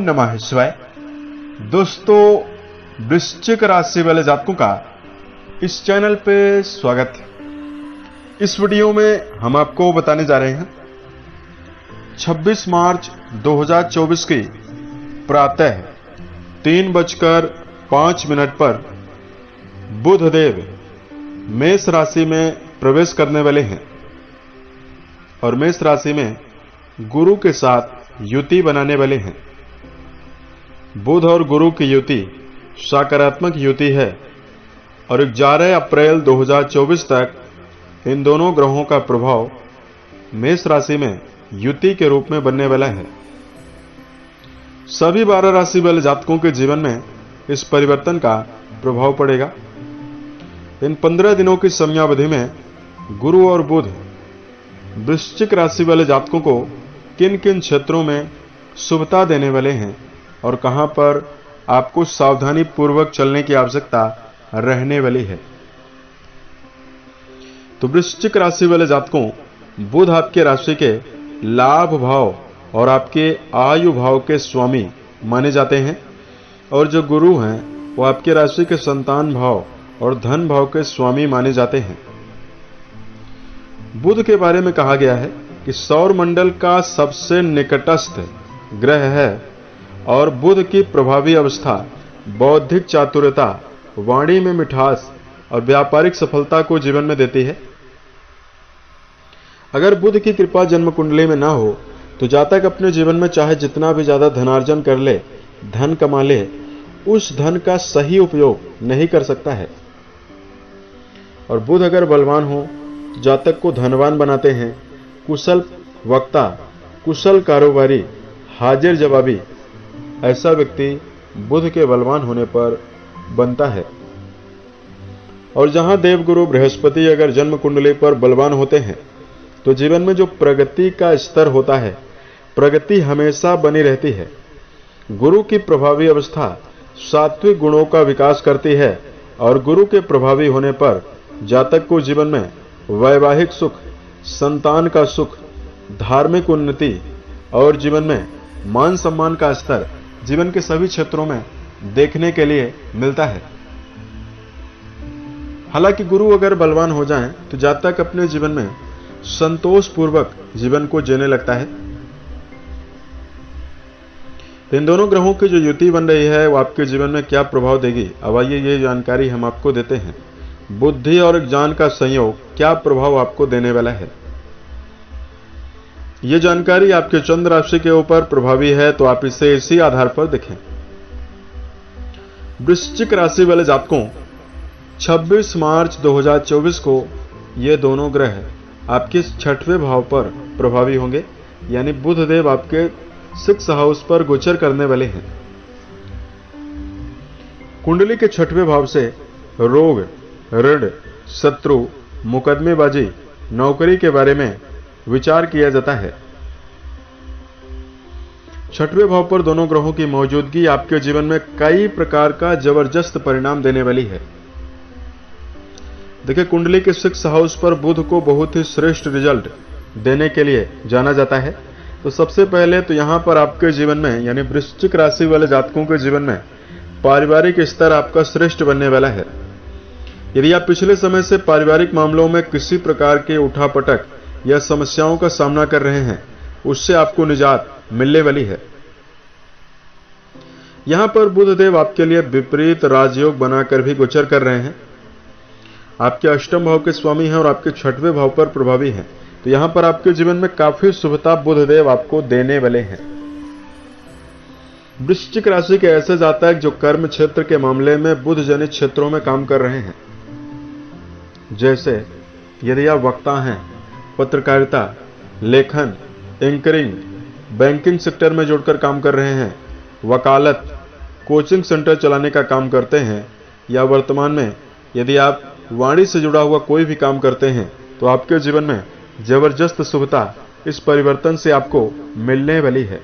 नमः शिवाय। दोस्तों, वृश्चिक राशि वाले जातकों का इस चैनल पे स्वागत है। इस वीडियो में हम आपको बताने जा रहे हैं 26 मार्च 2024 की प्रातः 3:05 पर बुध देव मेष राशि में प्रवेश करने वाले हैं और मेष राशि में गुरु के साथ युति बनाने वाले हैं। बुध और गुरु की युति सकारात्मक युति है और 11 अप्रैल 2024 तक इन दोनों ग्रहों का प्रभाव मेष राशि में युति के रूप में बनने वाला है। सभी 12 राशि वाले जातकों के जीवन में इस परिवर्तन का प्रभाव पड़ेगा। इन 15 दिनों की समयावधि में गुरु और बुध वृश्चिक राशि वाले जातकों को किन किन क्षेत्रों में शुभता देने वाले हैं और कहां पर आपको सावधानी पूर्वक चलने की आवश्यकता रहने वाली है। तो वृश्चिक राशि वाले जातकों, बुध आपके राशि के लाभ भाव और आपके आयु भाव के स्वामी माने जाते हैं और जो गुरु हैं वो आपके राशि के संतान भाव और धन भाव के स्वामी माने जाते हैं। बुध के बारे में कहा गया है कि सौर मंडल का सबसे निकटस्थ ग्रह है और बुध की प्रभावी अवस्था बौद्धिक चातुर्यता, वाणी में मिठास और व्यापारिक सफलता को जीवन में देती है। अगर बुध की कृपा जन्म कुंडली में ना हो तो जातक अपने जीवन में चाहे जितना भी ज्यादा धनार्जन कर ले, धन कमा ले, उस धन का सही उपयोग नहीं कर सकता है। और बुध अगर बलवान हो तो जातक को धनवान बनाते हैं। कुशल वक्ता, कुशल कारोबारी, हाजिर जवाबी ऐसा व्यक्ति बुध के बलवान होने पर बनता है। और जहां देवगुरु बृहस्पति अगर जन्म कुंडली पर बलवान होते हैं तो जीवन में जो प्रगति का स्तर होता है, प्रगति हमेशा बनी रहती है। गुरु की प्रभावी अवस्था सात्विक गुणों का विकास करती है और गुरु के प्रभावी होने पर जातक को जीवन में वैवाहिक सुख, संतान का सुख, धार्मिक उन्नति और जीवन में मान सम्मान का स्तर जीवन के सभी क्षेत्रों में देखने के लिए मिलता है। हालांकि गुरु अगर बलवान हो जाएं तो जातक अपने जीवन में संतोष पूर्वक जीवन को जीने लगता है। तो इन दोनों ग्रहों की जो युति बन रही है वो आपके जीवन में क्या प्रभाव देगी, अब आइए ये जानकारी हम आपको देते हैं। बुद्धि और ज्ञान का संयोग क्या प्रभाव आपको देने वाला है, यह जानकारी आपके चंद्र राशि के ऊपर प्रभावी है, तो आप इसे इसी आधार पर देखें। वृश्चिक राशि वाले जातकों, 26 मार्च 2024 को ये दोनों ग्रह आपके 6वें भाव पर प्रभावी होंगे, यानी बुध देव आपके 6th हाउस पर गोचर करने वाले हैं। कुंडली के 6वें भाव से रोग, ऋण, शत्रु, मुकदमेबाजी, नौकरी के बारे में विचार किया जाता है। 6वें भाव पर दोनों ग्रहों की मौजूदगी आपके जीवन में कई प्रकार का जबरदस्त परिणाम देने वाली है। देखिए, कुंडली के 6th हाउस पर बुध को बहुत ही श्रेष्ठ रिजल्ट देने के लिए जाना जाता है। तो सबसे पहले तो यहां पर आपके जीवन में यानी वृश्चिक राशि वाले जातकों के जीवन में पारिवारिक स्तर आपका श्रेष्ठ बनने वाला है। यदि आप पिछले समय से पारिवारिक मामलों में किसी प्रकार के उठापटक या समस्याओं का सामना कर रहे हैं, उससे आपको निजात मिलने वाली है। यहां पर बुध देव आपके लिए विपरीत राजयोग बनाकर भी गोचर कर रहे हैं। आपके अष्टम भाव के स्वामी हैं और आपके 6वें भाव पर प्रभावी हैं। तो यहां पर आपके जीवन में काफी शुभता बुध देव आपको देने वाले हैं। वृश्चिक राशि के ऐसे जातक जो कर्म क्षेत्र के मामले में बुध जनित क्षेत्रों में काम कर रहे हैं, जैसे यदि आप वक्ता हैं, पत्रकारिता, लेखन, एंकरिंग, बैंकिंग सेक्टर में जुड़कर काम कर रहे हैं, वकालत, कोचिंग सेंटर चलाने का काम करते हैं, या वर्तमान में यदि आप वाणी से जुड़ा हुआ कोई भी काम करते हैं, तो आपके जीवन में जबरदस्त शुभता इस परिवर्तन से आपको मिलने वाली है।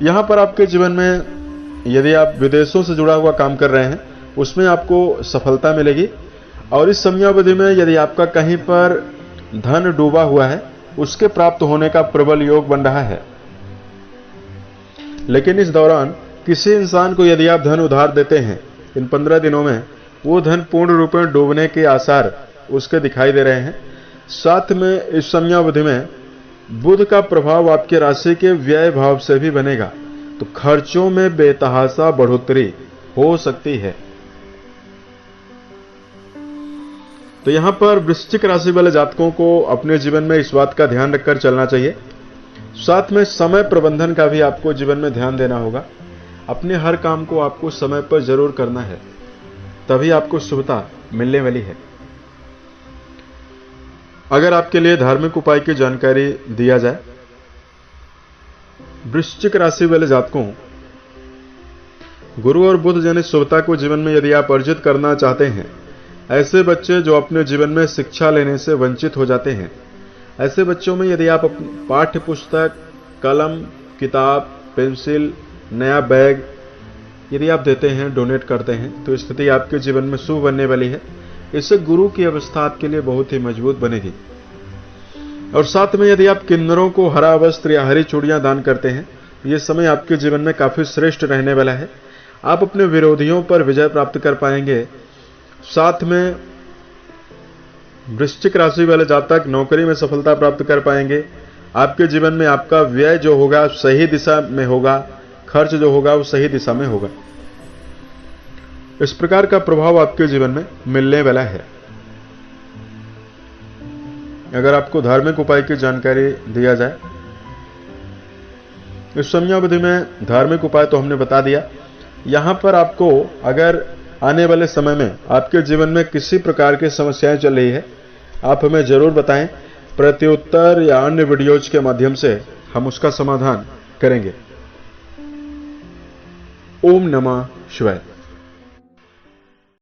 यहां पर आपके जीवन में यदि आप विदेशों से जुड़ा हुआ काम कर रहे हैं, उसमें आपको सफलता मिलेगी। और इस समयावधि में यदि आपका कहीं पर धन डूबा हुआ है उसके प्राप्त होने का प्रबल योग बन रहा है। लेकिन इस दौरान किसी इंसान को यदि आप धन उधार देते हैं, इन 15 दिनों में वो धन पूर्ण रूप में डूबने के आसार उसके दिखाई दे रहे हैं। साथ में इस समयावधि में बुध का प्रभाव आपकी राशि के व्यय भाव से भी बनेगा, तो खर्चों में बेतहाशा बढ़ोतरी हो सकती है। तो यहां पर वृश्चिक राशि वाले जातकों को अपने जीवन में इस बात का ध्यान रखकर चलना चाहिए। साथ में समय प्रबंधन का भी आपको जीवन में ध्यान देना होगा। अपने हर काम को आपको समय पर जरूर करना है, तभी आपको शुभता मिलने वाली है। अगर आपके लिए धार्मिक उपाय की जानकारी दिया जाए, वृश्चिक राशि वाले जातकों, गुरु और बुध जनित शुभता को जीवन में यदि आप अर्जित करना चाहते हैं, ऐसे बच्चे जो अपने जीवन में शिक्षा लेने से वंचित हो जाते हैं, ऐसे बच्चों में यदि आप पाठ्य पुस्तक, कलम, किताब, पेंसिल, नया बैग यदि आप देते हैं, डोनेट करते हैं, तो स्थिति आपके जीवन में शुभ बनने वाली है। इससे गुरु की अवस्था आपके लिए बहुत ही मजबूत बनेगी। और साथ में यदि आप किन्नरों को हरा वस्त्र या हरी चूड़ियां दान करते हैं, ये समय आपके जीवन में काफी श्रेष्ठ रहने वाला है। आप अपने विरोधियों पर विजय प्राप्त कर पाएंगे। साथ में वृश्चिक राशि वाले जातक नौकरी में सफलता प्राप्त कर पाएंगे। आपके जीवन में आपका व्यय जो होगा सही दिशा में होगा, खर्च जो होगा वो सही दिशा में होगा। इस प्रकार का प्रभाव आपके जीवन में मिलने वाला है। अगर आपको धार्मिक उपाय की जानकारी दिया जाए, इस समयावधि में धार्मिक उपाय तो हमने बता दिया। यहां पर आपको अगर आने वाले समय में आपके जीवन में किसी प्रकार की समस्याएं चल रही है, आप हमें जरूर बताएं। प्रत्युत्तर या अन्य वीडियोज के माध्यम से हम उसका समाधान करेंगे। ओम नमः शिवाय।